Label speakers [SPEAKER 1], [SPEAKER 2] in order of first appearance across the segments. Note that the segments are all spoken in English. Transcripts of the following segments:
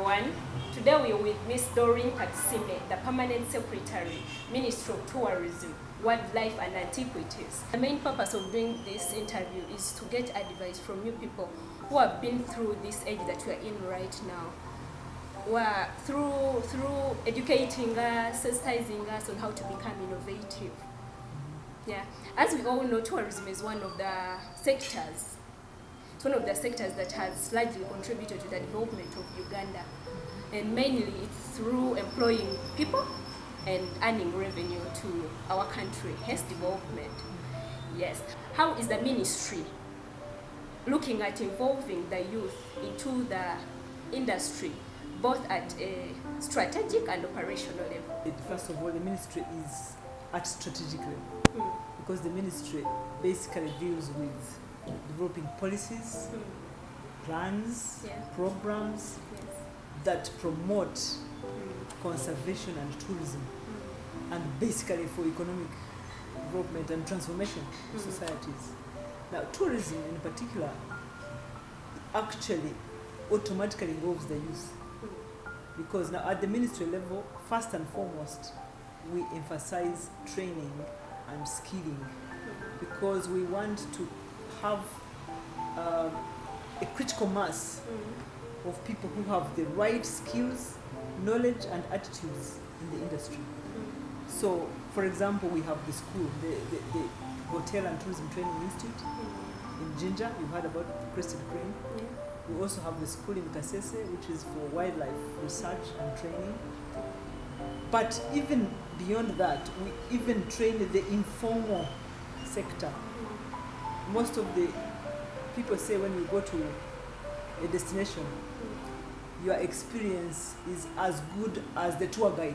[SPEAKER 1] everyone. Today we're with Ms. Doreen Katusiime, the Permanent Secretary, Ministry of Tourism, Wildlife and Antiquities. The main purpose of doing this interview is to get advice from you people who have been through this age that we are in right now. We're through educating us, sensitizing us on how to become innovative. Yeah, as we all know, tourism is one of the sectors. It's one of the sectors that has largely contributed to the development of Uganda, and mainly it's through employing people and earning revenue to our country, hence development. Yes. How is the ministry looking at involving the youth into the industry, both at a strategic and operational level?
[SPEAKER 2] First of all, the ministry is at strategic level, because the ministry basically deals with developing policies, plans, programs that promote conservation and tourism, and basically for economic development and transformation of societies. Now, tourism in particular actually automatically involves the youth, because now at the ministry level, first and foremost, we emphasize training and skilling, because we want to have a critical mass of people who have the right skills, knowledge and attitudes in the industry. So, for example, we have the school, the Hotel and Tourism Training Institute in Jinja. You've heard about the Crested Crane. We also have the school in Kasese, which is for wildlife research and training. But even beyond that, we even train the informal sector. Most of the people say when you go to a destination, your experience is as good as the tour guide.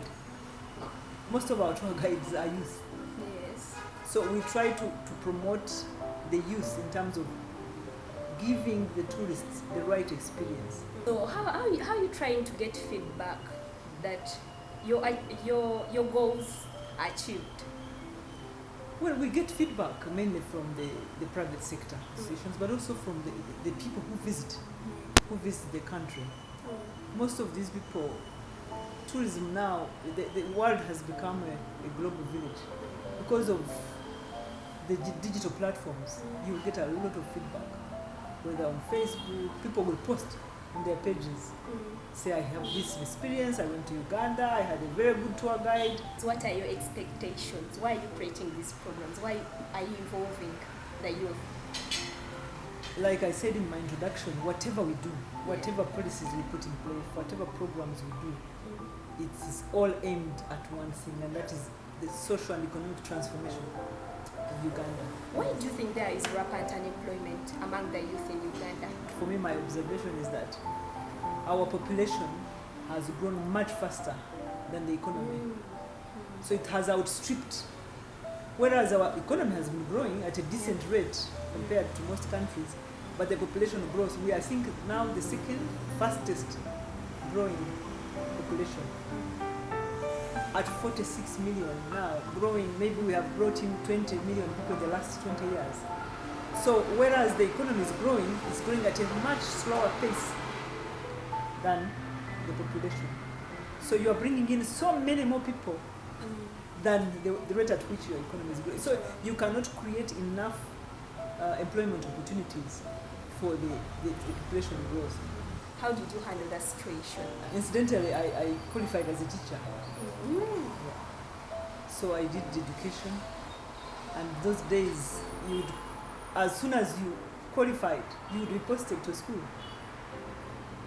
[SPEAKER 2] Most of our tour guides are youth.
[SPEAKER 1] Yes.
[SPEAKER 2] So we try to promote the youth in terms of giving the tourists the right experience.
[SPEAKER 1] So how are you trying to get feedback that your goals are achieved?
[SPEAKER 2] Well, we get feedback mainly from the private sector associations, but also from the people who visit the country. Most of these people, tourism now, the world has become a global village. Because of the digital platforms, you will get a lot of feedback. Whether on Facebook, people will post on their pages, say, I have this experience, I went to Uganda, I had a very good tour guide.
[SPEAKER 1] What are your expectations? Why are you creating these programs? Why are you involving the youth?
[SPEAKER 2] Like I said in my introduction, whatever we do, whatever policies we put in place, whatever programs we do, it is all aimed at one thing, and that is the social and economic transformation of Uganda.
[SPEAKER 1] Why do you think there is rampant unemployment among the youth in Uganda?
[SPEAKER 2] For me, my observation is that our population has grown much faster than the economy. So it has outstripped. Whereas our economy has been growing at a decent rate compared to most countries, but the population growth, we are, I think, now the second fastest growing population. At 46 million now, growing, maybe we have brought in 20 million people in the last 20 years. So whereas the economy is growing, it's growing at a much slower pace than the population. So you are bringing in so many more people than the rate at which your economy is growing. So you cannot create enough employment opportunities for the population growth.
[SPEAKER 1] How did you handle that situation?
[SPEAKER 2] Incidentally, I qualified as a teacher. So I did education, and those days, as soon as you qualified, you would be posted to school.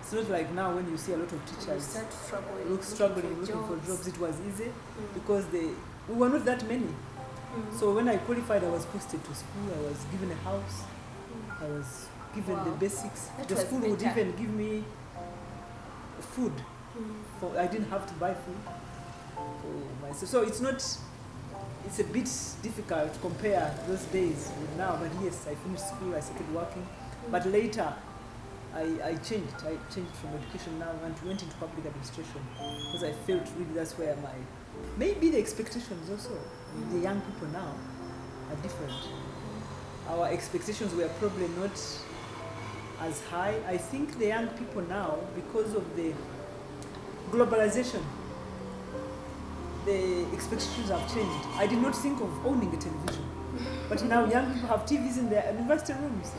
[SPEAKER 2] It's not like now when you see a lot of teachers struggling looking for jobs. It was easy because we were not that many. So when I qualified, I was posted to school. I was given a house. I was given the basics. The school would even give me food. I didn't have to buy food for myself. So it's a bit difficult to compare those days with now. But yes, I finished school. I started working. But later, I changed. I changed from education now and went into public administration, because I felt really that's where maybe the expectations also, the young people now are different. Our expectations were probably not as high. I think the young people now, because of the globalization, the expectations have changed. I did not think of owning a television, but now young people have TVs in their university rooms.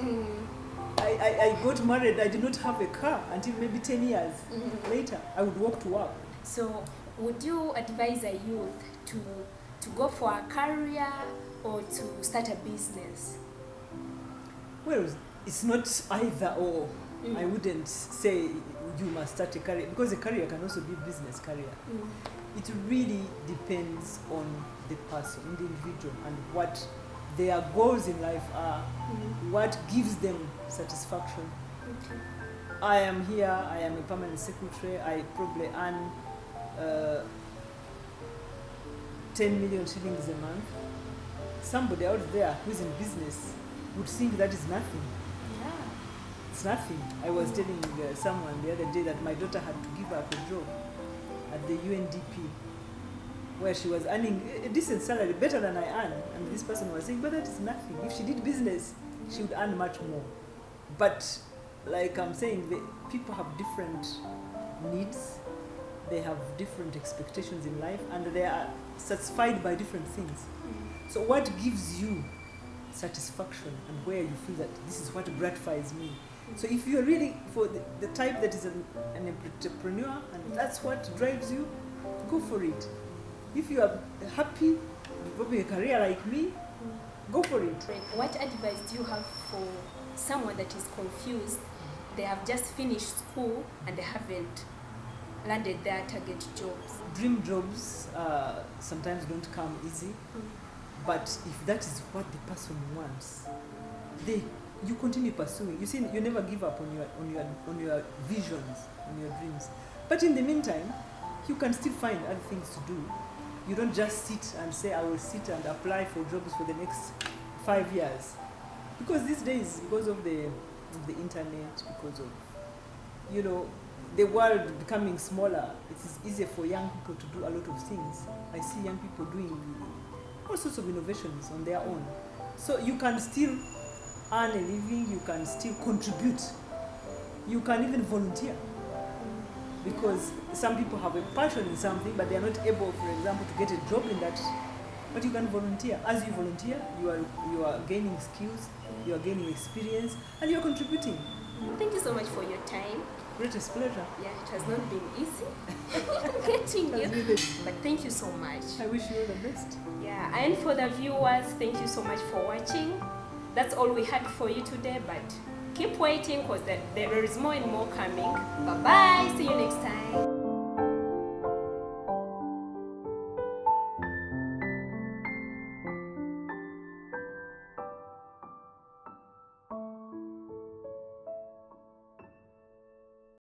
[SPEAKER 2] I got married, I did not have a car until maybe 10 years later. I would walk to work.
[SPEAKER 1] So would you advise a youth to go for a career or to start a business?
[SPEAKER 2] Well, it's not either or. I wouldn't say you must start a career, because a career can also be a business career. It really depends on the person, the individual, and what their goals in life are, what gives them satisfaction. I am here, I am a permanent secretary, I probably earn 10 million shillings a month. Somebody out there who is in business would think that is nothing. It's nothing. I was telling someone the other day that my daughter had to give up a job at the UNDP, where she was earning a decent salary, better than I earn. And this person was saying, but that is nothing. If she did business, she would earn much more. But like I'm saying, people have different needs. They have different expectations in life, and they are satisfied by different things. So what gives you satisfaction and where you feel that this is what gratifies me? So if you're really for the type that is an entrepreneur and that's what drives you, go for it. If you are happy developing a career like me, go for it.
[SPEAKER 1] What advice do you have for someone that is confused? They have just finished school and they haven't landed their target jobs.
[SPEAKER 2] Dream jobs sometimes don't come easy, but if that is what the person wants, you continue pursuing. You see, you never give up on your visions, on your dreams. But in the meantime, you can still find other things to do. You don't just sit and say, I will sit and apply for jobs for the next 5 years. Because these days, because of the internet, because of, the world becoming smaller, it is easier for young people to do a lot of things. I see young people doing all sorts of innovations on their own. So you can still earn a living, you can still contribute. You can even volunteer. Because some people have a passion in something, but they are not able, for example, to get a job in that. But you can volunteer. As you volunteer, you are gaining skills, you are gaining experience, and you are contributing.
[SPEAKER 1] Thank you so much for your time.
[SPEAKER 2] Greatest pleasure.
[SPEAKER 1] Yeah, it has not been easy getting you. But thank you so much.
[SPEAKER 2] I wish you all the best.
[SPEAKER 1] Yeah, and for the viewers, thank you so much for watching. That's all we had for you today, but keep waiting because there is more and more coming. Bye-bye. See you next time.